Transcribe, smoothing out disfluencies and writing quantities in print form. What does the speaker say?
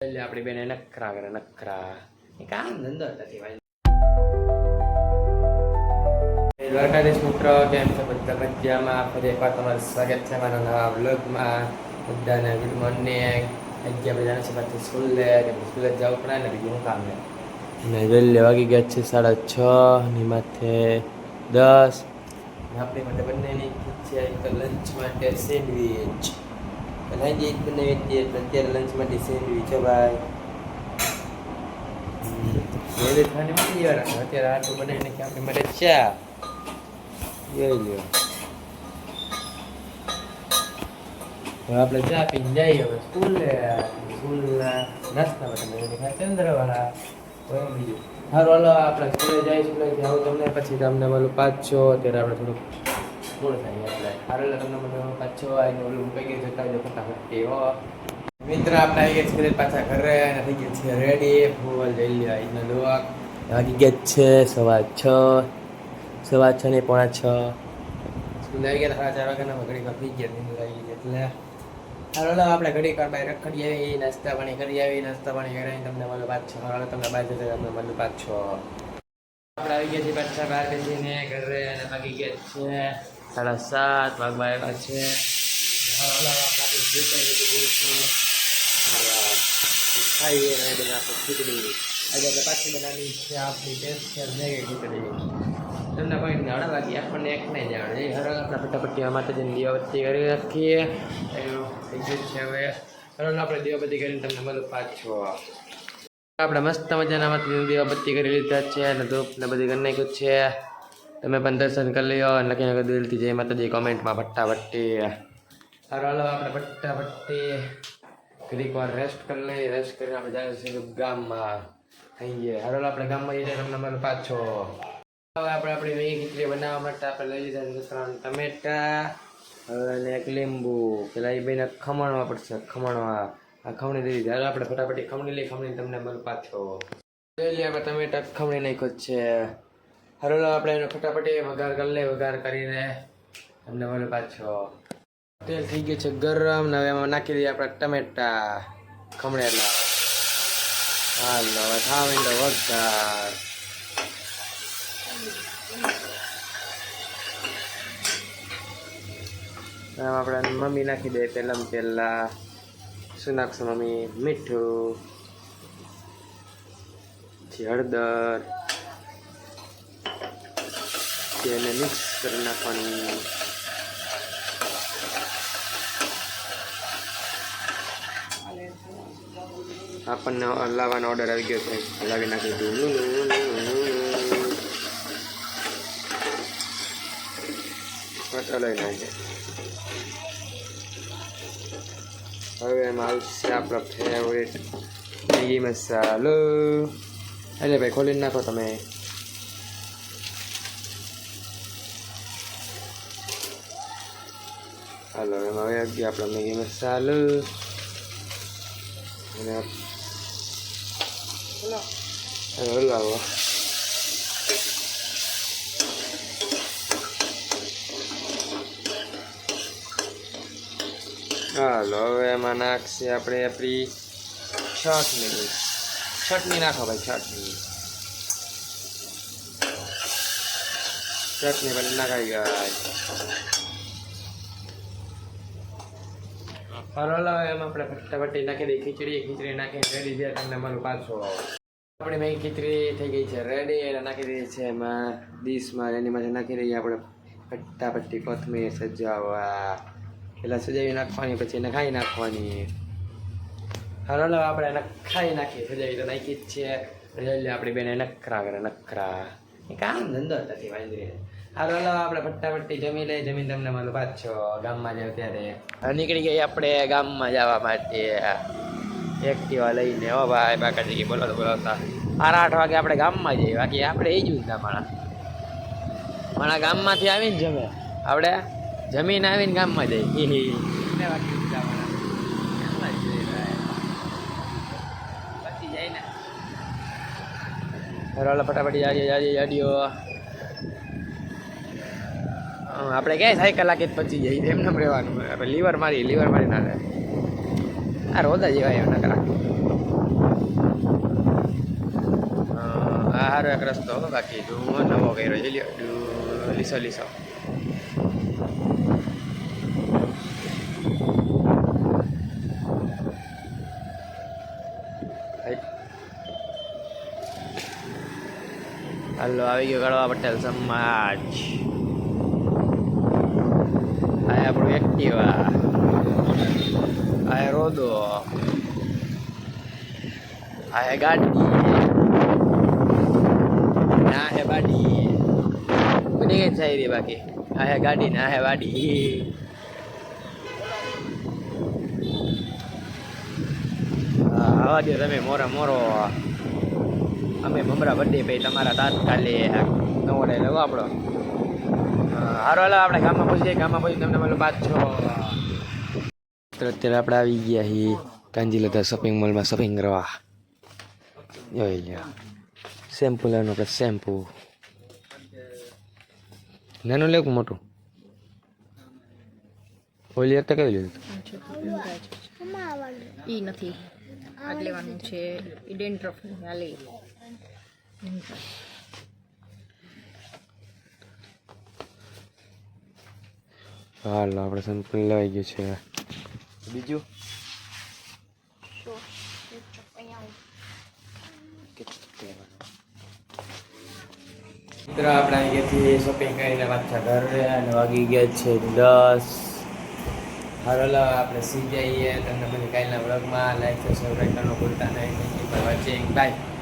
એટલે આપણી બેન નખરા કરે નખરા એ કામ ધંધો નથી ભાઈ. દ્વારકાધીશ મિત્રો, કેમ છો બધા? મજામાં? ફરી એકવાર તમારું સ્વાગત છે મારા નવા વ્લોગમાં. બધાને ગુડ મોર્નિંગ. આજે આપણે જાણે છે પાછી સ્કૂલે જવું પડે ને, બીજું શું કામ ને. અને વહેલે વાગી ગયા છે 6:30 ની માથે 10. આપણી માટે બંનેની છે તો લંચ માટે સેન્ડવીચ લાંજી બનાવી દઈએ. અત્યારે લંચ માટે સેન્ડવીચ છે ભાઈ. વહેલે ખાને મળી જવાના. અત્યારે આટલું બનાવીને કે આપણી માટે ચા જોઈ લો. હવે આપણે ચા પીને જઈએ હવે સ્કૂલના નાસ્તા માટે ચંદ્રવાળા બીજું સારું. હાલો આપણે સ્કૂલે જઈએ. સ્કૂલેથી આવું તમને પછી તમને બોલું 5-6. અત્યારે આપણે થોડુંક પૂર્ણ થાય એટલે સારું. તમને મને 5-6 આવીને ઓલું કઈ ગઈ જતા હોય ફટાફટ એવો મિત્ર. આપણે આવી ગયા સ્કૂલે પાછા ઘરે અને થઈ ગયા છે રેડી. ફૂલ જઈ લે આજનો લોક વાગી ગયા છે 6:15 ને 5:45. સ્કૂલે આવી ગયા 4:30 વાગ્યાના ઘડી વાર થઈ ગયા નીંદર આવી ગઈ એટલે હાલો આપણે ઘડી વાર બહાર રખડી આવી, નાસ્તા પાણી કરી આવી. નાસ્તા પાણી કરાવીને તમને મળે 5-6. હાલો તમને બહાર જતા તમને મળે 5-6. આપણે આવી ગયા છીએ પાછા બહાર બેસીને ઘરે અને વાગી ગયા છે 7:30 વાગવા આવ્યા છે. હાલો ખાઈએ અને બનાવશું ખીચડી. આજે આપણે પાછી બનાવી છે આપણી ટેસ્ટ ખીચડી. તમને કોઈ નાણાં વાગી આપણને એક નહીં જાણે. એ હર આપણા ફટાફટી માતાજીની દીવાબત્તી કરી રાખીએ. એવું થઈ ગયું છે હવે. હરોળ આપણે દીવાબત્તી કરીને તમને મળું 5-6. આપણે મસ્ત મજાના માતાજીની દીવાબત્તી કરી લીધા છે અને ધૂપ ને બધી કરી નાખ્યું છે. તમે પણ દર્શન કરી લ્યો અને લખીને દિલથી જય માતાજી કોમેન્ટમાં ફટાફટી. હરોળ આપણે ફટાફટી ઘડીક વાર રેસ્ટ કરી લઈએ. રેસ્ટ કરીને આપણે જાય છે ગામમાં થઈ ગયા. હરોળ આપણે ગામમાં જઈએ તમને મળું 5-6. હવે આપણે આપણી મેગી ખીચડી બનાવવા માટે આપણે લઈ લીધા છે 3 ટમેટા અને 1 લીંબુ. પેલા એ બેને ખમણવા પડશે. ખમણવા આ ખમણી દઈ દીધી. હવે આપણે ફટાફટ ખમણી લઈ. ખમણી તમને મળું 5-6. લઈ આપણે ટમેટા ખમણી નાખ્યો છે. હરોળ આપણે એનો ફટાફટ વઘાર કરી લઈએ. વઘાર કરીને તમને મળું 5-6. તેલ થઈ ગયું છે ગરમ ને હવે એમાં નાખી દઈએ આપણે ટમેટા ખમણેલા. હાલો હવે થાવી દો વઘાર. આપણે મમ્મી નાખી દે પહેલા શું નાખશું મમ્મી? મીઠું, પછી હળદર, એને મિક્સ કરી નાખવાની. આપણને હલાવવાનો ઓર્ડર આવી ગયો છે. હલાવી નાખી દીધું. હલાવી નાખીએ. હવે એમાં આવશે આપણો ફેવરેટ મેગી મસાલો. એટલે ભાઈ ખોલીને નાખો તમે. હાલો એમાં હવે ગયો આપણો મેગી મસાલો. અને હલાવો. હાલો હવે એમાં નાખશે આપણે આપણી ચટણી નાખો ભાઈ. ચટણી પણ નાખાઈ ગઈ. હરોળ એમ આપણે ફટાફટી નાખી દઈએ ખીચડી નાખીને રેડી છે. તમને મારું 5-6. આપણી મેગી ખીચડી થઈ ગઈ છે રેડી. એને નાખી દઈએ છે એમાં ડીશમાં. એની માટે નાખી દઈએ આપણે ફટાફટી કોથમીર સજાવવા. પેલા સજાવી નાખવાની પછી એને ખાઈ નાખવાની. હરોળ આપણે એને ખાઈ નાખીએ. સજાવી તો નાખી જ છે. આપણી બેને નખરા કરે નખરા એ કામ ધંધો નથી વાંદરી. હરોળ આપણે ફટાફટી જમી લઈએ. જમીન તમને મળું 5-6. ગામમાં જાવ ત્યારે નીકળી ગઈ આપણે ગામમાં જવા માટે એક્ટિવા લઈને. હો ભાઈ બાકાજી બોલાવતા 8 વાગે આપણે ગામમાં જઈએ. બાકી આપણે એ જ ઉંધા માણા ગામમાંથી આવીને જમે. આપણે જમીન આવીને ગામમાં જઈએ. પછી જાય ને હરોળ ફટાફટી જાડીઓ. આપણે ક્યાંય સાયકલ લાગે પછી જઈએ. એમને રહેવાનું. આપણે લીવર મારી ના રહે. આ રોદા જેવા એમ નકરા. ખોરાક રસ્તો બાકી હું નવો કર્યો છે લીસો લીસો હાલો આવી ગયો કડવા પટેલ સમાજ આ આપણું એક્ટિવા આ રોદો આ ગાડી ના હે બાડી બની ગઈ શાયરી બાકી આ હે ગાડી ના હે વાડી આવા દો તમે મોરા મોરો અમે મમરા બર્થડે ભાઈ તમારા તાત્કાલિક નવો ડાય લગો આપણો હારો હાલો આપણે ગામમાં પહોંચી જાય ગામમાં પહોંચી તમને મળું પાછો અત્યારે આપણે આવી ગયા છીએ કાંજીલતા શોપિંગ મોલમાં શોપિંગ કરવા જોઈ લ્યો શેમ્પુ લેવાનું આપણે શેમ્પુ નાનું લેવું મોટું ઓલી અત્યારે કઈ લીધું ઈ નથી આગ લેવાનું છે ઈ ડેન્ડ્રફ હાલે હાલો આપણે શેમ્પુ લેવાઈ ગયું છે બીજું મિત્રો આપણે આવી ગયા છીએ શોપિંગ કરીને પાછા ઘરે અને વાગી ગયા છે 10 હાલો આપણે સી જઈએ તમને પછી કાલના વ્લોગમાં લાઈક સબસ્ક્રાઈબ કરવાનું ભૂલતા નહીં વોચિંગ બાય